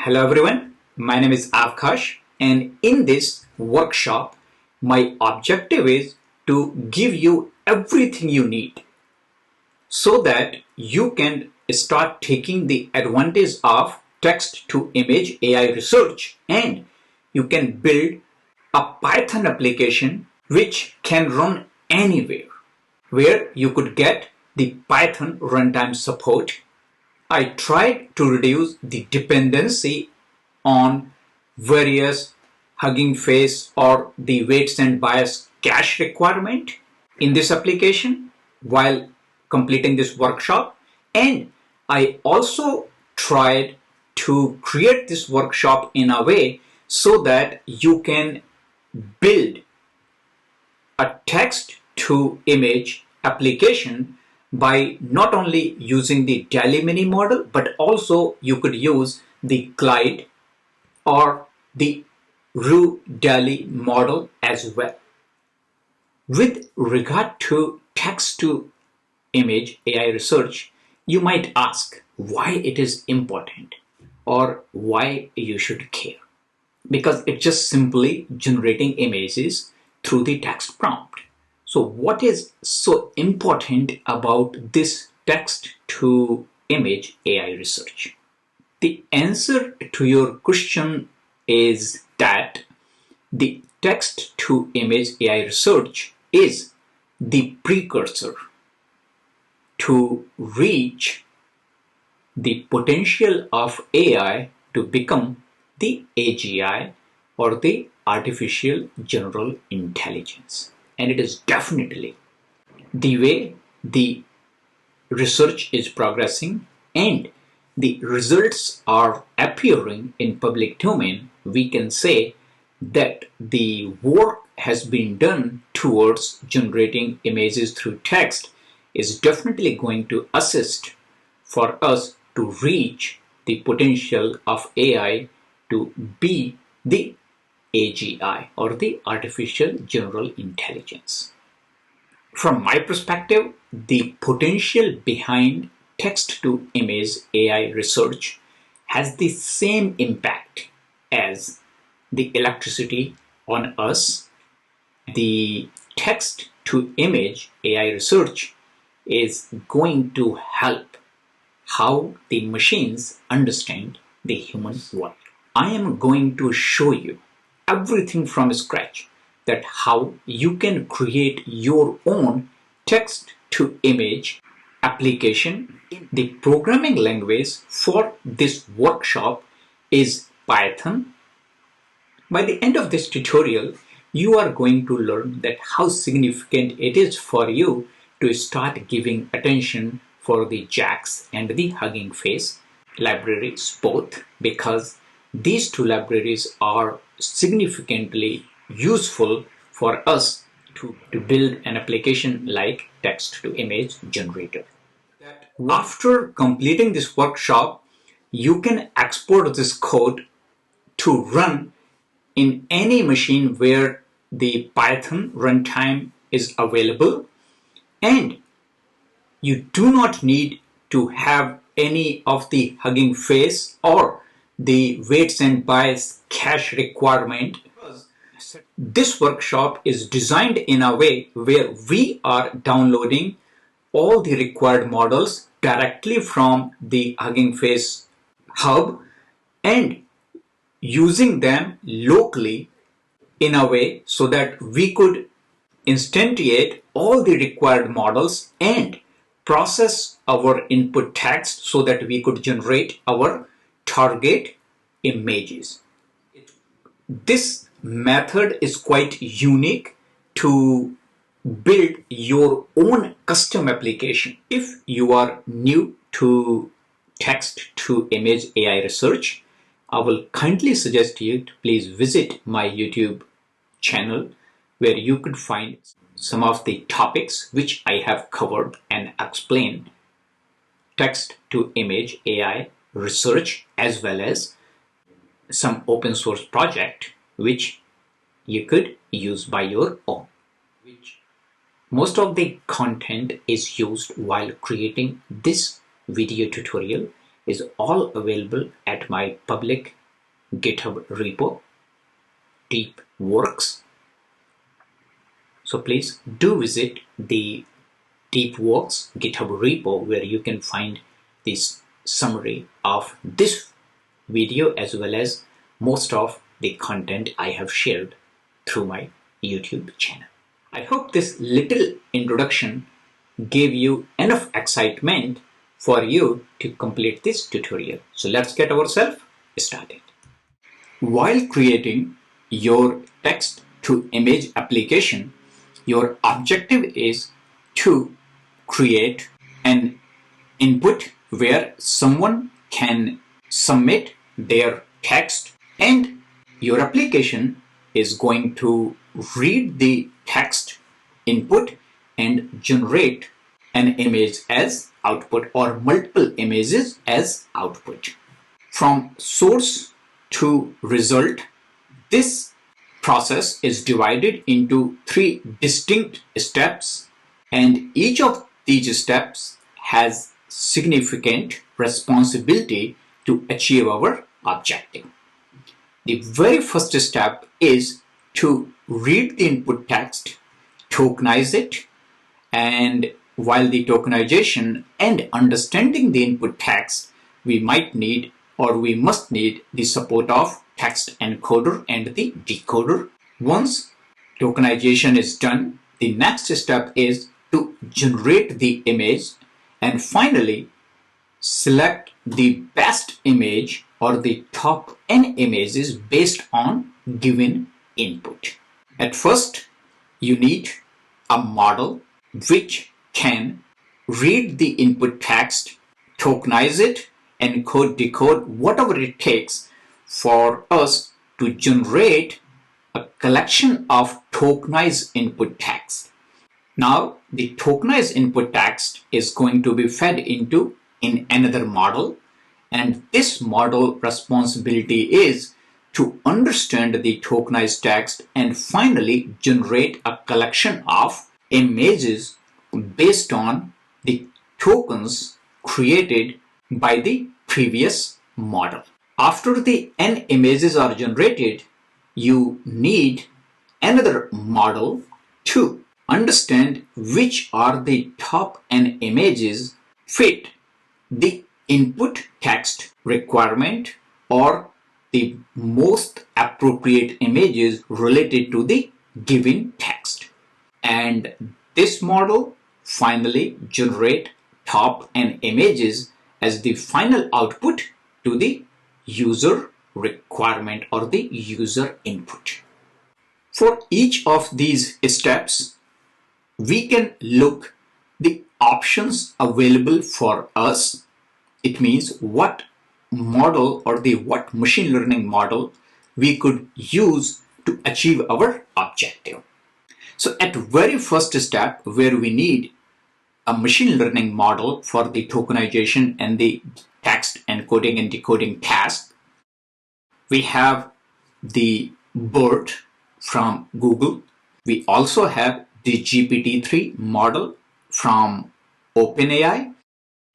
Hello everyone, my name is Avkash, and in this workshop my objective is to give you everything you need so that you can start taking the advantage of text to image AI research, and you can build a Python application which can run anywhere, where you could get the Python runtime support. I tried to reduce the dependency on various Hugging Face or the weights and bias cache requirement in this application while completing this workshop, and I also tried to create this workshop in a way so that you can build a text to image application by not only using the DALL-e mini model, but also you could use the Glide or the DALL-e model as well. With regard to text to image AI research, you might ask why it is important or why you should care. Because it's just simply generating images through the text prompt. So what is so important about this text to image AI research? The answer to your question is that the text to image AI research is the precursor to reach the potential of AI to become the AGI or the artificial general intelligence. And it is definitely the way the research is progressing and the results are appearing in public domain. We can say that the work has been done towards generating images through text is definitely going to assist for us to reach the potential of AI to be the AGI or the artificial general intelligence. From my perspective, the potential behind text to image AI research has the same impact as the electricity on us. The text to image AI research is going to help how the machines understand the human world. I am going to show you everything from scratch, that how you can create your own text to image application. The programming language for this workshop is Python. By the end of this tutorial, you are going to learn that how significant it is for you to start giving attention for the JAX and the Hugging Face libraries both, because these two libraries are significantly useful for us to build an application like text to image generator. After completing this workshop, you can export this code to run in any machine where the Python runtime is available, and you do not need to have any of the Hugging Face or the weights and bias cache requirement. This workshop is designed in a way where we are downloading all the required models directly from the Hugging Face hub and using them locally in a way so that we could instantiate all the required models and process our input text so that we could generate our target images. This method is quite unique to build your own custom application. If you are new to text to image AI research, I will kindly suggest you to please visit my YouTube channel, where you could find some of the topics which I have covered and explained text to image AI research, as well as some open source project which you could use by your own. Most of the content is used while creating this video tutorial is all available at my public GitHub repo, Deep Works. So please do visit the Deep Works GitHub repo, where you can find this summary of this video as well as most of the content I have shared through my YouTube channel. I hope this little introduction gave you enough excitement for you to complete this tutorial. So let's get ourselves started. While creating your text to image application, your objective is to create an input where someone can submit their text, and your application is going to read the text input and generate an image as output or multiple images as output. From source to result, this process is divided into 3 distinct steps, and each of these steps has significant responsibility to achieve our objective. The very first step is to read the input text, tokenize it, and while the tokenization and understanding the input text, we might need or we must need the support of text encoder and the decoder. Once tokenization is done, the next step is to generate the image and finally select the best image or the top n images based on given input. At first, you need a model which can read the input text, tokenize it, encode, decode, whatever it takes for us to generate a collection of tokenized input text. Now, the tokenized input text is going to be fed into in another model, and this model responsibility is to understand the tokenized text and finally generate a collection of images based on the tokens created by the previous model. After the n images are generated, you need another model to understand which are the top n images fit the input text requirement or the most appropriate images related to the given text. And this model finally generate top n images as the final output to the user requirement or the user input. For each of these steps, we can look the options available for us. It means what model or the what machine learning model we could use to achieve our objective. So at very first step, where we need a machine learning model for the tokenization and the text encoding and decoding task, we have the BERT from Google. We also have the GPT-3 model from OpenAI,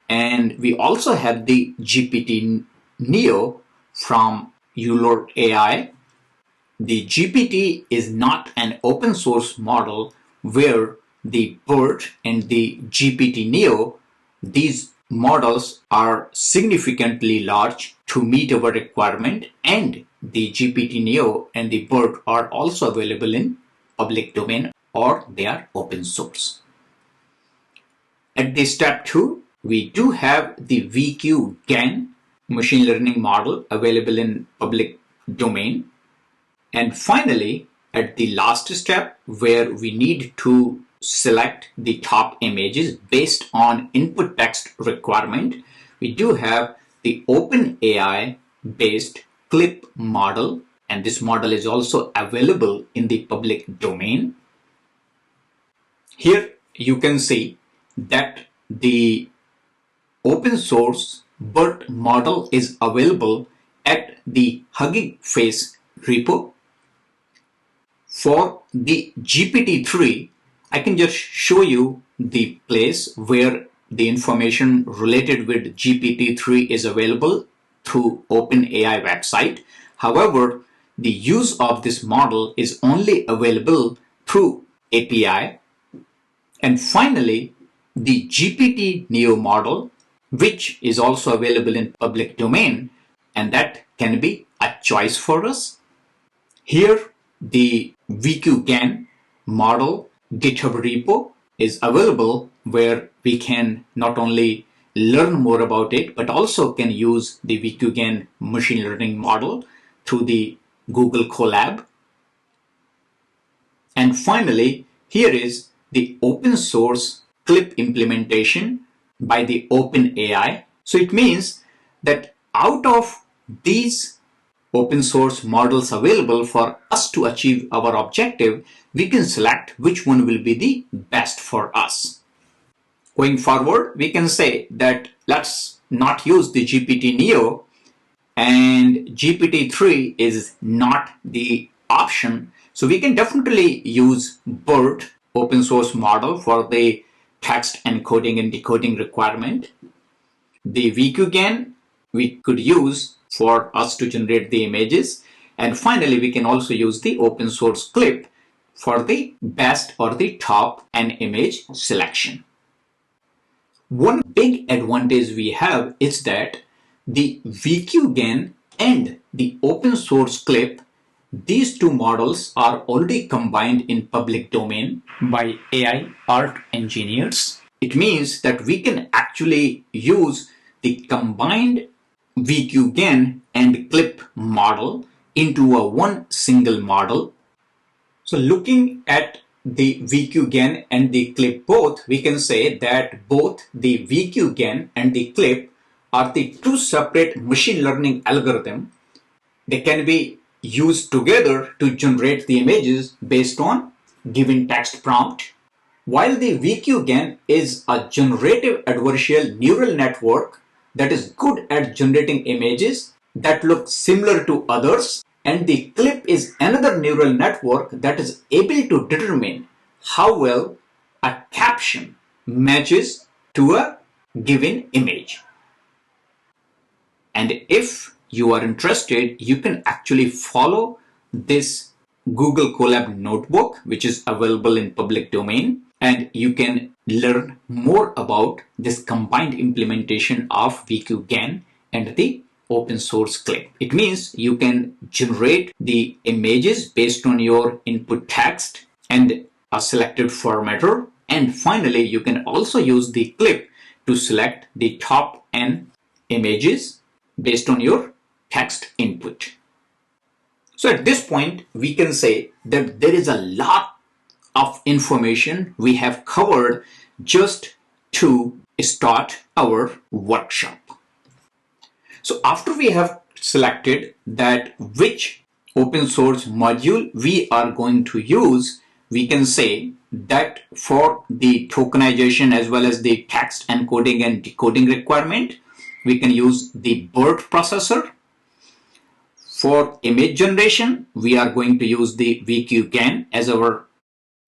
and we also have the GPT-Neo from Euler AI. The GPT is not an open source model, where the BERT and the GPT-Neo, these models are significantly large to meet our requirement, and the GPT-Neo and the BERT are also available in public domain or they are open source. At the step 2, we do have the VQGAN machine learning model available in public domain. And finally, at the last step, where we need to select the top images based on input text requirement, we do have the OpenAI based CLIP model, and this model is also available in the public domain. Here you can see that the open source BERT model is available at the Hugging Face repo. For the GPT-3, I can just show you the place where the information related with GPT-3 is available through OpenAI website. However, the use of this model is only available through API. And finally, the GPT-Neo model, which is also available in public domain, and that can be a choice for us. Here, the VQGAN model GitHub repo is available, where we can not only learn more about it, but also can use the VQGAN machine learning model through the Google Colab. And finally, here is the open source clip implementation by the OpenAI. So it means that out of these open source models available for us to achieve our objective, we can select which one will be the best for us. Going forward, we can say that let's not use the GPT-Neo, and GPT-3 is not the option. So we can definitely use BERT open source model for the text encoding and decoding requirement. The VQGAN we could use for us to generate the images. And finally, we can also use the open source clip for the best or the top and image selection. One big advantage we have is that the VQGAN and the open source clip, these two models are already combined in public domain by AI art engineers. It means that we can actually use the combined VQGAN and clip model into a one single model. So looking at the VQGAN and the clip both, we can say that both the VQGAN and the clip are the two separate machine learning algorithms. They can be used together to generate the images based on given text prompt. While the VQGAN is a generative adversarial neural network that is good at generating images that look similar to others, and the clip is another neural network that is able to determine how well a caption matches to a given image. And if you are interested, you can actually follow this Google Colab notebook, which is available in public domain, and you can learn more about this combined implementation of VQGAN and the open source clip. It means you can generate the images based on your input text and a selected formatter. And finally, you can also use the clip to select the top N images based on your text input. So at this point, we can say that there is a lot of information we have covered just to start our workshop. So after we have selected that which open source module we are going to use, we can say that for the tokenization as well as the text encoding and decoding requirement, we can use the BERT processor. For image generation, we are going to use the VQGAN as our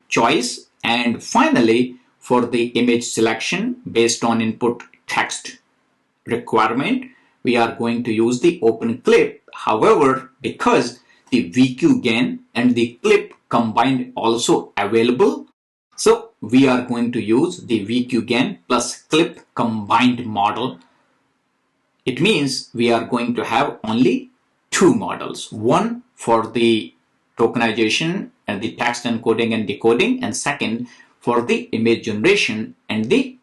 choice. And finally, for the image selection based on input text requirement, we are going to use the open clip. However, because the VQGAN and the clip combined also available, so we are going to use the VQGAN plus clip combined model. It means we are going to have only two models, one for the tokenization and the text encoding and decoding, and second for the image generation and the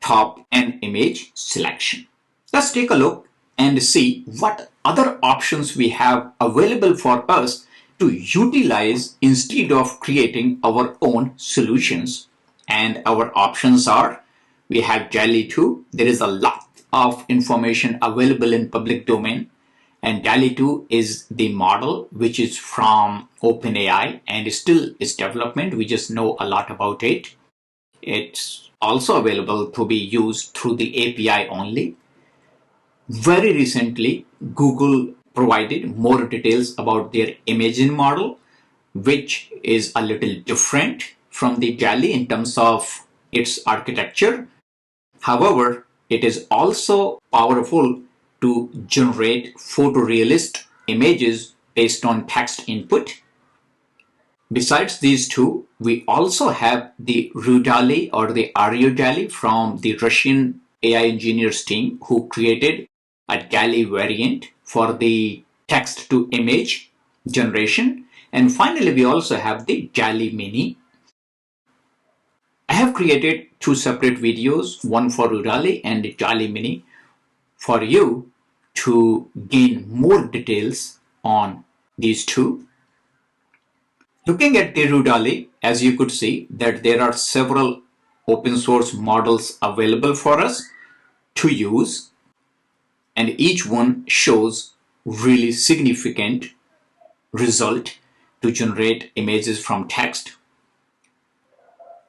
top and image selection. Let's take a look and see what other options we have available for us to utilize instead of creating our own solutions. And our options are, we have DALL-e 2. There is a lot of information available in public domain, and DALL-e 2 is the model which is from OpenAI and still is development. We just know a lot about it. It's also available to be used through the API only. Very recently, Google provided more details about their imaging model, which is a little different from the DALL-e in terms of its architecture. However, it is also powerful to generate photorealist images based on text input. Besides these two, we also have the RuDALL-E or the RuDALL-E from the Russian AI engineers team who created a DALL-E variant for the text to image generation. And finally, we also have the DALL-E Mini. I have created two separate videos, one for RuDALL-E and the DALL-E Mini, for you to gain more details on these two. Looking at the RuDALL-E, as you could see that there are several open source models available for us to use, and each one shows really significant result to generate images from text.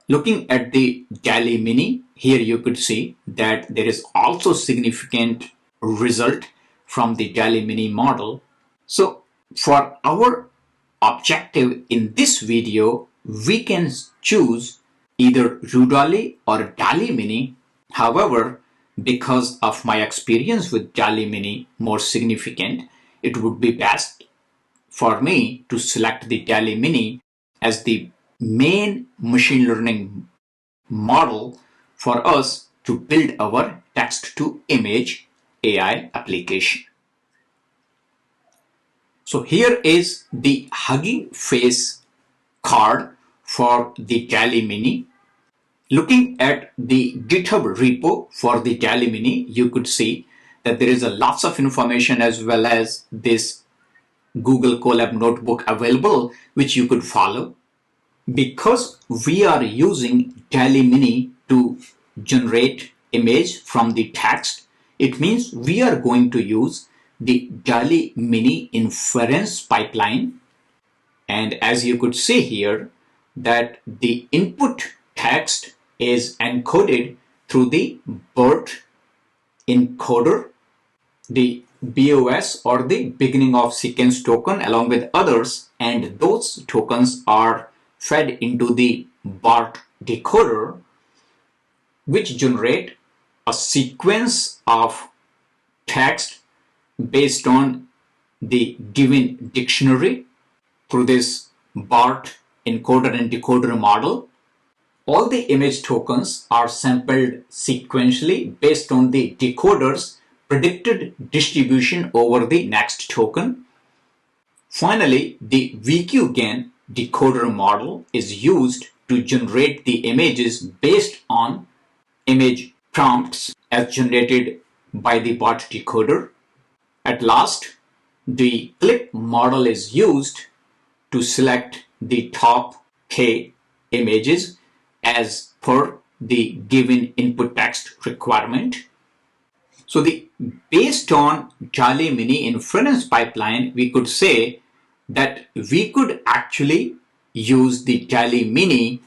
Looking at the DALL-E Mini, here you could see that there is also significant result from the DALL-E Mini model. So for our objective in this video, we can choose either RuDALL-E or DALL-E Mini. However, because of my experience with DALL-E Mini more significant, it would be best for me to select the DALL-E Mini as the main machine learning model for us to build our text to image AI application. So here is the Hugging Face card for the DALL-E Mini. Looking at the GitHub repo for the DALL-E Mini, you could see that there is a lots of information as well as this Google Colab notebook available which you could follow. Because we are using DALL-E Mini to generate image from the text, it means we are going to use the DALL-E Mini inference pipeline. And as you could see here, that the input text is encoded through the BERT encoder, the BOS or the beginning of sequence token along with others, and those tokens are fed into the BART decoder, which generate a sequence of text based on the given dictionary through this BART encoder and decoder model. All the image tokens are sampled sequentially based on the decoder's predicted distribution over the next token. Finally, the VQGAN decoder model is used to generate the images based on image prompts as generated by the BART decoder. At last, the clip model is used to select the top K images as per the given input text requirement. So based on DALL-E Mini inference pipeline, we could say that we could actually use the DALL-E Mini.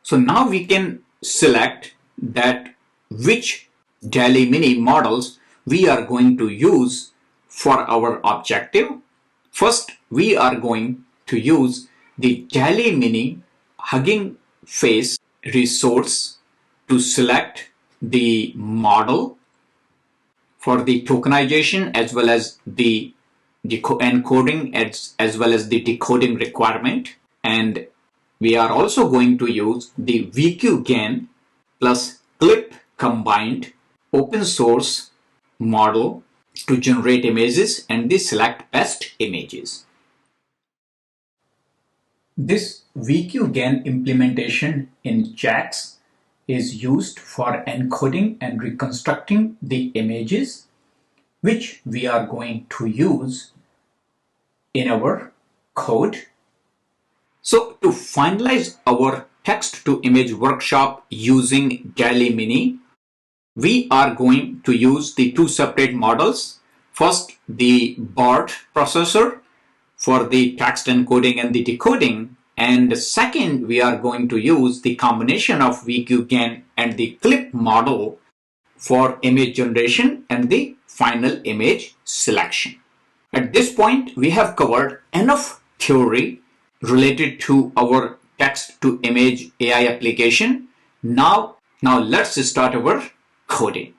So now we can select that which DALL-E Mini models we are going to use for our objective. First, we are going to use the DALL-E Mini Hugging Face resource to select the model for the tokenization as well as the encoding as well as the decoding requirement. And we are also going to use the VQGAN plus clip combined open source model to generate images and the select best images. This VQGAN implementation in JAX is used for encoding and reconstructing the images which we are going to use in our code. So to finalize our text to image workshop using DALL-E Mini, we are going to use the two separate models. First, the BART processor for the text encoding and the decoding. And second, we are going to use the combination of VQGAN and the clip model for image generation and the final image selection. At this point, we have covered enough theory related to our text to image AI application. Now let's start our coding.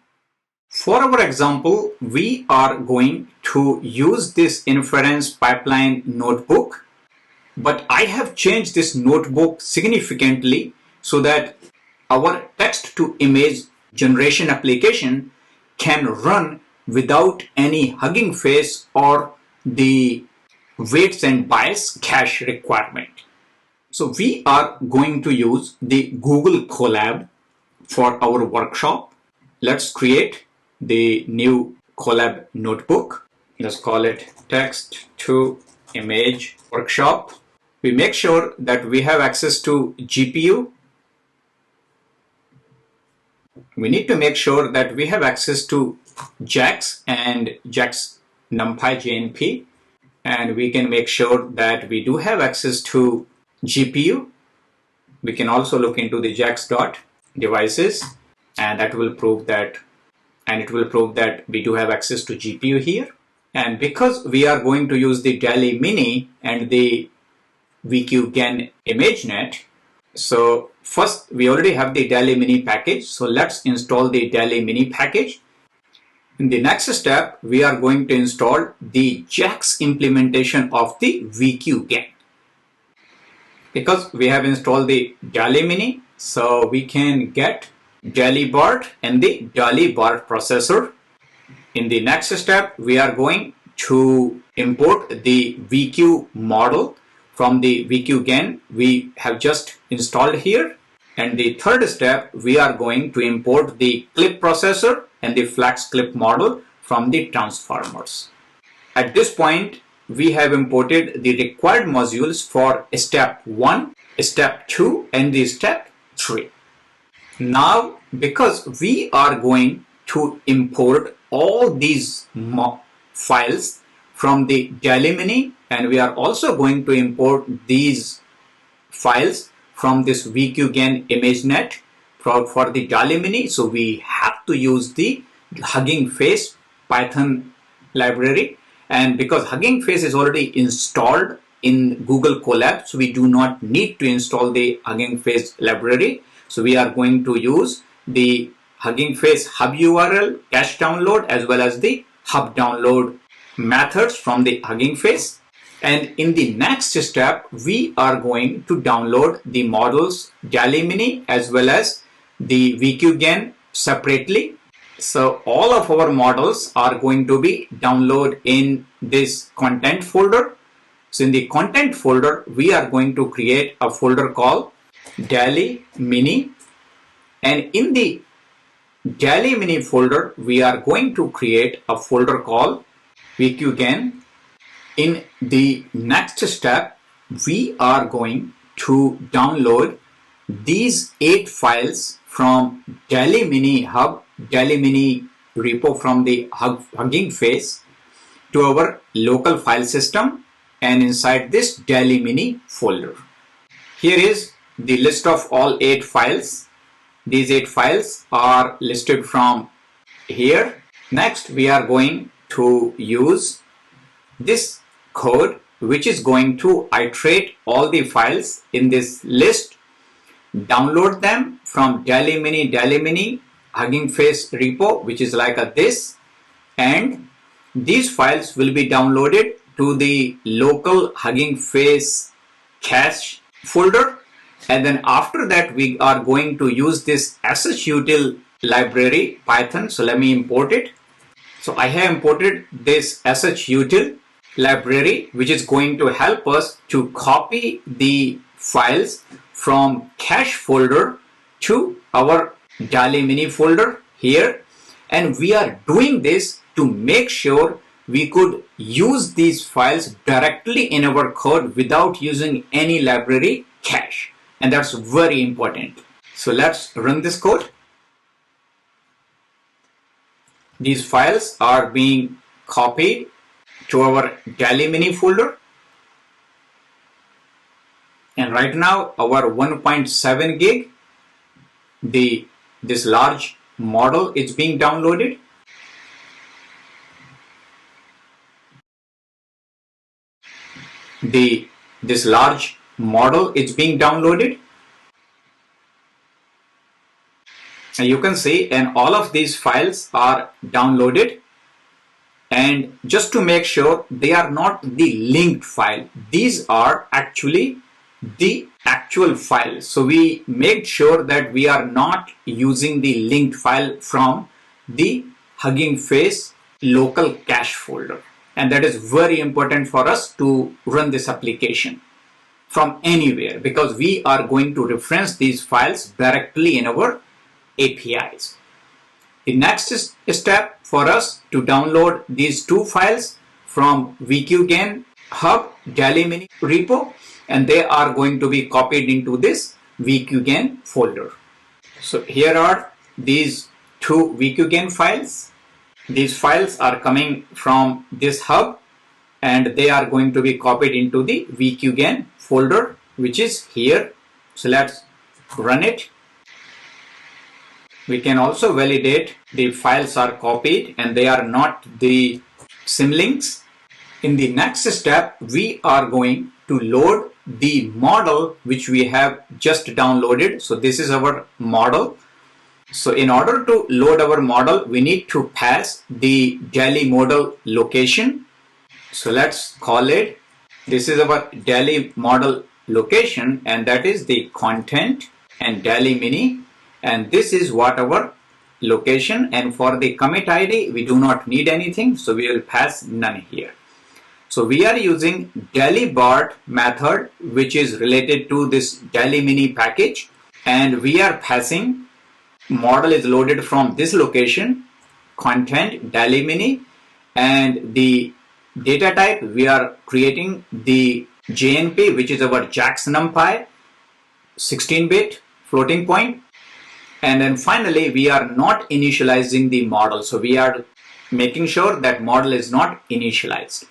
For our example, we are going to use this inference pipeline notebook, but I have changed this notebook significantly so that our text to image generation application can run without any Hugging Face or the weights and bias cache requirement. So we are going to use the Google Colab for our workshop. Let's create the new Colab notebook. Let's call it text to image workshop. We make sure that we have access to GPU. We need to make sure that we have access to JAX and JAX NumPy JNP, and we can make sure that we do have access to GPU. We can also look into the JAX.devices, and that will prove that, and it will prove that we do have access to GPU here. And because we are going to use the DALL-e Mini and the VQGAN ImageNet, so first we already have the DALL-e Mini package, so let's install the DALL-e Mini package. In the next step, we are going to install the JAX implementation of the VQGAN. Because we have installed the DALL-e Mini, so we can get DALL-e BART and the DALL-e BART processor. In the next step, we are going to import the VQ model from the VQGAN we have just installed here. And the third step, we are going to import the clip processor and the flex clip model from the transformers. At this point, we have imported the required modules for step 1, step 2, and the step 3. Now, because we are going to import all these files from the DALL-e Mini, and we are also going to import these files from this VQGAN ImageNet for the DALL-e Mini, so we have to use the Hugging Face Python library. And because Hugging Face is already installed in Google Colab, so we do not need to install the Hugging Face library. So we are going to use the Hugging Face hub URL, cache download, as well as the hub download methods from the Hugging Face. And in the next step, we are going to download the models DALL-e Mini as well as the VQGAN separately. So all of our models are going to be downloaded in this content folder. So in the content folder, we are going to create a folder called DALL-e Mini. And in the DALL-e Mini folder, we are going to create a folder called VQGAN. In the next step, we are going to download these 8 files from DALL-e Mini Hub, DALL-e Mini repo from the Hugging Face to our local file system and inside this DALL-e Mini folder. Here is the list of all 8 files. These 8 files are listed from here. Next, we are going to use this code which is going to iterate all the files in this list, download them from DALL-e Mini Hugging Face repo, which is like this, and these files will be downloaded to the local Hugging Face cache folder. And then after that, we are going to use this shutil library Python. So let me import it. So I have imported this shutil library, which is going to help us to copy the files from cache folder to our DALL-e Mini folder here. And we are doing this to make sure we could use these files directly in our code without using any library cache. And that's very important. So let's run this code. These files are being copied to our DALL-e Mini folder. And right now our 1.7 gig, this large model is being downloaded. This large model is being downloaded. You can see, and all of these files are downloaded. And just to make sure they are not the linked file, these are actually the actual file. So we made sure that we are not using the linked file from the Hugging Face local cache folder. And that is very important for us to run this application from anywhere, because we are going to reference these files directly in our APIs. The next step for us to download these two files from VQGAN Hub DALL-e Mini repo, and they are going to be copied into this VQGAN folder. So here are these two VQGAN files. These files are coming from this hub, and they are going to be copied into the VQGAN folder, which is here. So let's run it. We can also validate the files are copied and they are not the symlinks. In the next step, we are going to load the model which we have just downloaded. So this is our model. So in order to load our model, we need to pass the DALL-e model location. So let's call it, this is our DALL-e model location, and that is the content and DALL-e Mini. And this is what our location, and for the commit ID we do not need anything, so we will pass none here. So we are using DALL-e BART method, which is related to this DALL-e Mini package, and we are passing model is loaded from this location, content DALL-e Mini, and the data type we are creating the JNP, which is our JAX NumPy 16-bit floating point. And then finally, we are not initializing the model. So we are making sure that model is not initialized.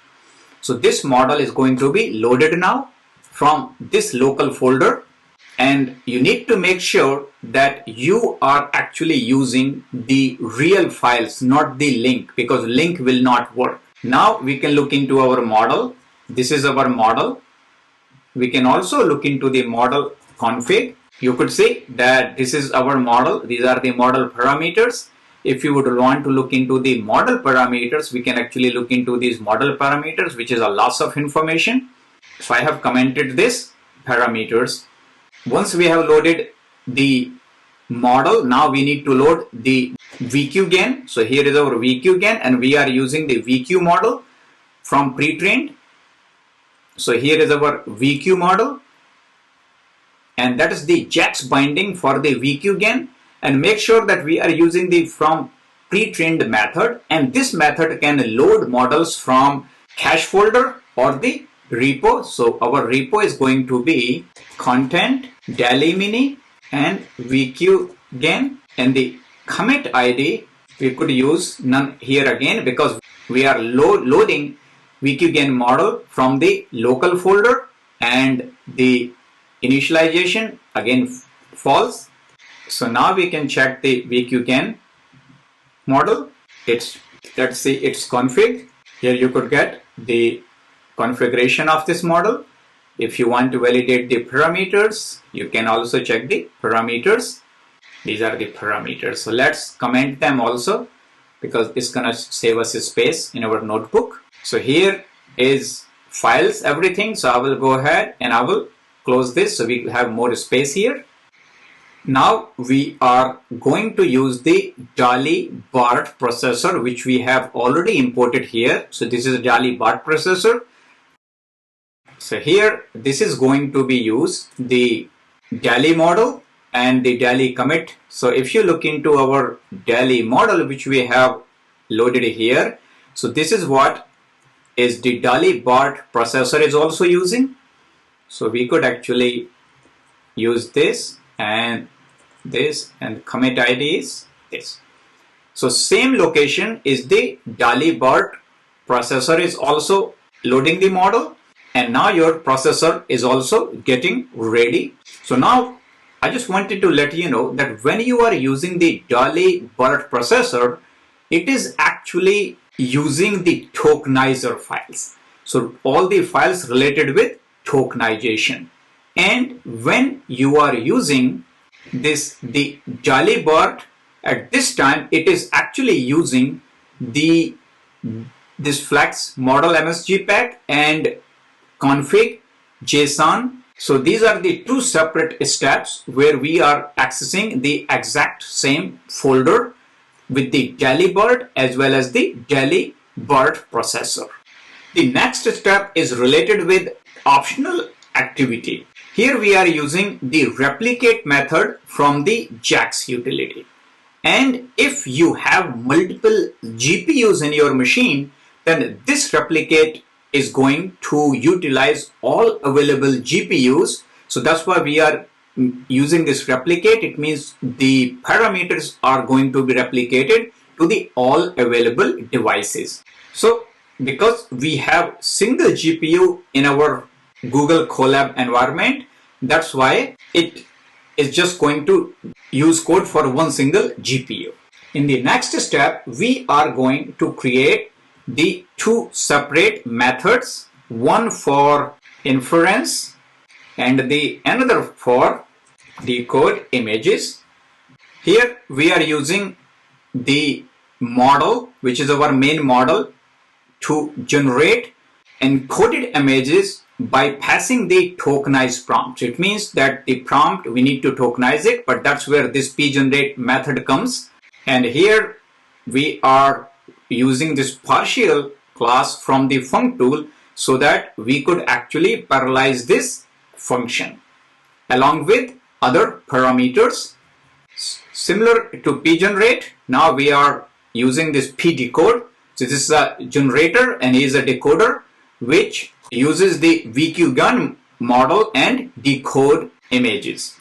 So this model is going to be loaded now from this local folder. And you need to make sure that you are actually using the real files, not the link, because link will not work. Now we can look into our model. This is our model. We can also look into the model config. You could see that this is our model. These are the model parameters. If you would want to look into the model parameters, we can actually look into these model parameters, which is a loss of information. So I have commented this parameters. Once we have loaded the model, now we need to load the VQGAN. So here is our VQGAN, and we are using the VQ model from pre-trained. So here is our VQ model, and that is the JAX binding for the VQGAN. And make sure that we are using the from pre-trained method, and this method can load models from cache folder or the repo. So our repo is going to be content DALL-e Mini and VQGAN, and the commit ID we could use none here again, because we are loading VQGAN model from the local folder, and the initialization again false. So now we can check the VQGAN model. Let's see its config. Here you could get the configuration of this model. If you want to validate the parameters, you can also check the parameters. These are the parameters. So let's comment them also, because it's gonna save us space in our notebook. So here is files, everything. So I will go ahead and I will close this so we have more space here. Now we are going to use the DALL-e BART processor, which we have already imported here. So this is a DALL-e BART processor. So here, this is going to be used the DALL-e model and the DALL-e commit. So if you look into our DALL-e model, which we have loaded here, so this is what is the DALL-e BART processor is also using. So we could actually use this and commit ID is this. So same location is the DALL-e BART processor is also loading the model, and now your processor is also getting ready. So now I just wanted to let you know that when you are using the DALL-e BART processor, it is actually using the Tokenizer files. So all the files related with tokenization. And when you are using this, the DALL-e BART At this time, it is actually using this flex model MSGPAC and config JSON. So these are the two separate steps where we are accessing the exact same folder with the DALL-e BERT as well as the DALL-e BERT processor. The next step is related with optional activity. Here we are using the replicate method from the JAX utility. And if you have multiple GPUs in your machine, then this replicate is going to utilize all available GPUs. So that's why we are using this replicate. It means the parameters are going to be replicated to the all available devices. So because we have single GPU in our Google Colab environment, that's why it is just going to use code for one single GPU. In the next step, we are going to create the two separate methods, one for inference and the another for decode images. Here we are using the model, which is our main model, to generate encoded images by passing the tokenized prompt. It means that the prompt, we need to tokenize it, but that's where this pgenerate method comes. And here we are using this partial class from the func tool so that we could actually parallelize this function along with other parameters. Similar to pgenerate, now we are using this pdecode. So this is a generator and is a decoder which uses the VQGAN model and decode images.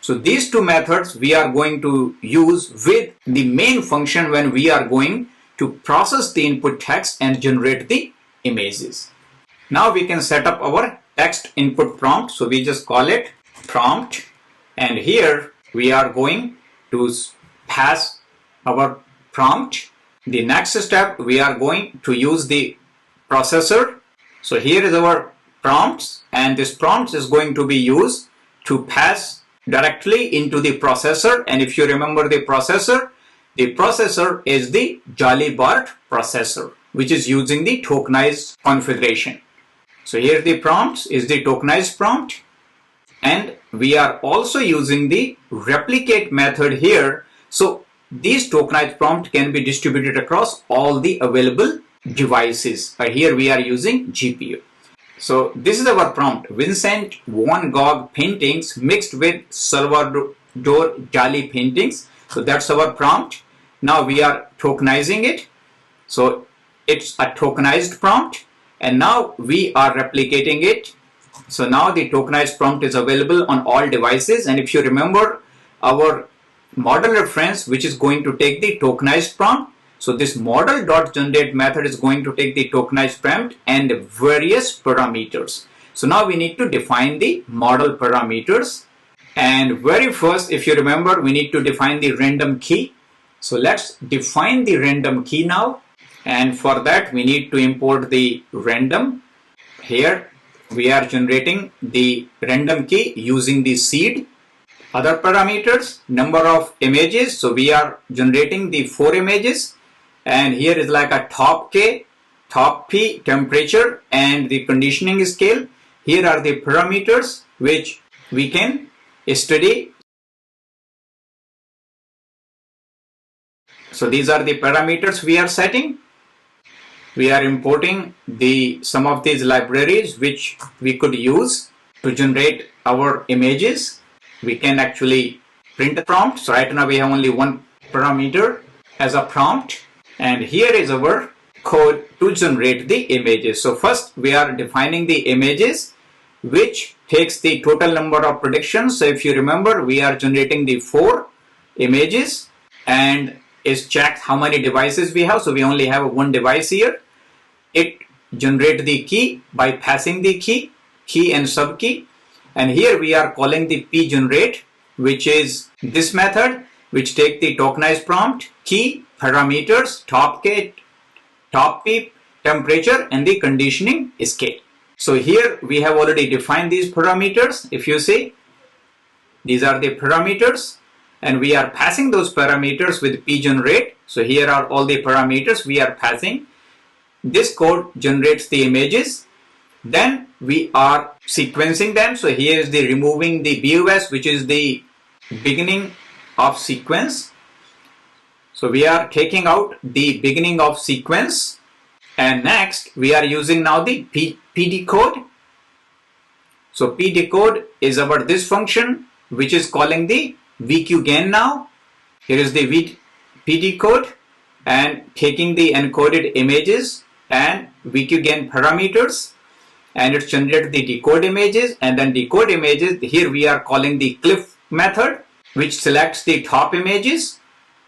So these two methods we are going to use with the main function when we are going to process the input text and generate the images. Now we can set up our text input prompt. So we just call it prompt, and here we are going to pass our prompt. The next step, we are going to use the processor. So here is our prompts, and this prompt is going to be used to pass directly into the processor. And if you remember the processor is the DALL-e BERT processor, which is using the tokenized configuration. So here the prompts is the tokenized prompt, and we are also using the replicate method here. So these tokenized prompt can be distributed across all the available devices. Here we are using GPU. So this is our prompt: Vincent Van Gogh paintings mixed with Salvador Dali paintings. So that's our prompt. Now we are tokenizing it. So it's a tokenized prompt, and now we are replicating it. So now the tokenized prompt is available on all devices. And if you remember our model reference, which is going to take the tokenized prompt, so this model.generate method is going to take the tokenized prompt and various parameters. So now we need to define the model parameters. And very first, if you remember, we need to define the random key. So let's define the random key now. And for that, we need to import the random. Here we are generating the random key using the seed. Other parameters, number of images. So we are generating the 4 images. And here is like a top K, top P, temperature, and the conditioning scale. Here are the parameters which we can study. So these are the parameters we are setting. We are importing some of these libraries which we could use to generate our images. We can actually print the prompt. So right now we have only one parameter as a prompt. And here is our code to generate the images. So first we are defining the images, which takes the total number of predictions. So if you remember, we are generating the 4 images, and is checked how many devices we have. So we only have one device here. It generates the key by passing the key and subkey. And here we are calling the pgenerate, which is this method, which take the tokenized prompt, key, parameters, top K, top P, temperature, and the conditioning scale. So here we have already defined these parameters. If you see, these are the parameters, and we are passing those parameters with pgenerate. So here are all the parameters we are passing. This code generates the images. Then we are sequencing them. So here is the removing the BOS, which is the beginning of sequence. So we are taking out the beginning of sequence, and next we are using now the pdecode. So pdecode is our this function which is calling the VQGAN now. Here is the pdecode and taking the encoded images and VQGAN parameters, and it's generated the decode images, and then decode images. Here we are calling the cliff method, which selects the top images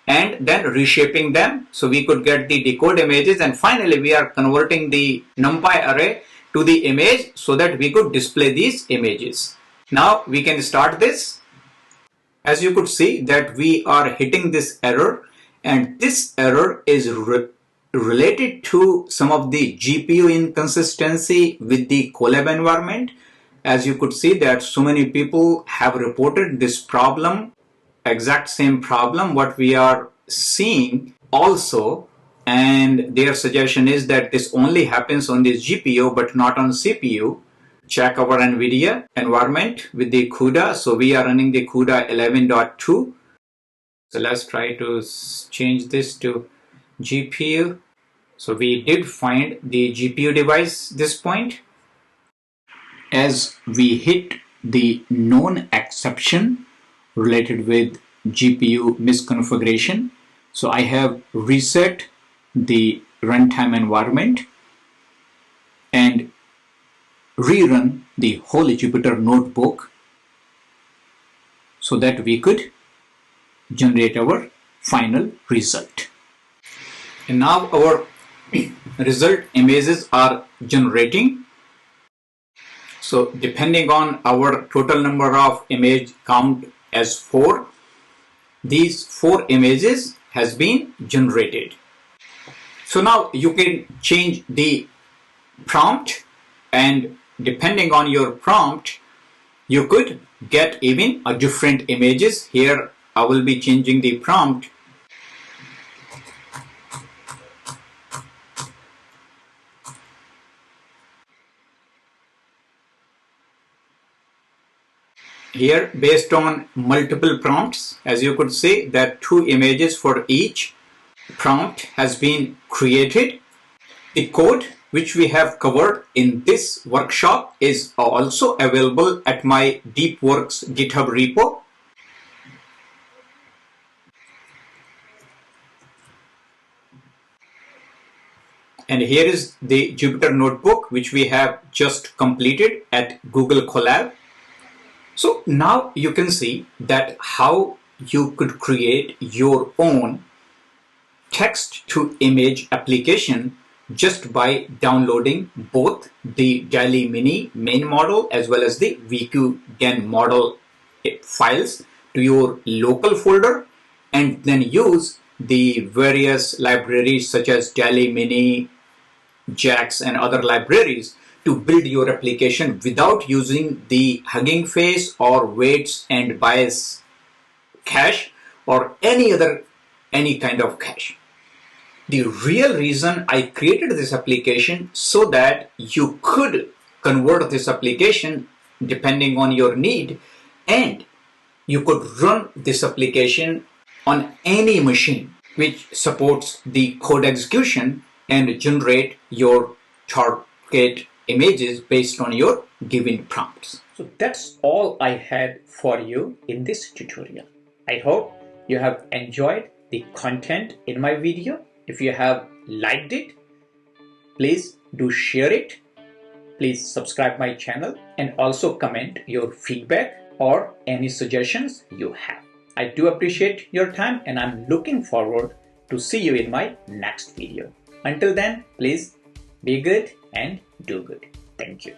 and then reshaping them. So we could get the decode images, and finally we are converting the NumPy array to the image so that we could display these images. Now we can start this. As you could see that we are hitting this error, and this error is related to some of the GPU inconsistency with the Colab environment. As you could see that so many people have reported this problem, exact same problem what we are seeing also, and their suggestion is that this only happens on the GPU but not on CPU. Check our NVIDIA environment with the CUDA. So we are running the CUDA 11.2. So let's try to change this to GPU. So we did find the GPU device this point. As we hit the known exception related with GPU misconfiguration, so I have reset the runtime environment and rerun the whole Jupyter notebook so that we could generate our final result. And now our result images are generating. So depending on our total number of image count as 4, these 4 images has been generated. So now you can change the prompt, and depending on your prompt you could get even a different images. Here I will be changing the prompt. Here based on multiple prompts, as you could see that 2 images for each prompt has been created. The code which we have covered in this workshop is also available at my DeepWorks GitHub repo. And here is the Jupyter notebook which we have just completed at Google Colab. So now you can see that how you could create your own text to image application just by downloading both the DALL-e Mini main model as well as the VQGAN model files to your local folder, and then use the various libraries such as DALL-e Mini, JAX and other libraries to build your application without using the Hugging Face or weights and bias cache or any kind of cache. The real reason I created this application so that you could convert this application depending on your need, and you could run this application on any machine which supports the code execution and generate your target images based on your given prompts. So that's all I had for you in this tutorial. I hope you have enjoyed the content in my video. If you have liked it, please do share it. Please subscribe my channel and also comment your feedback or any suggestions you have. I do appreciate your time, and I'm looking forward to see you in my next video. Until then, please be good and do good. Thank you.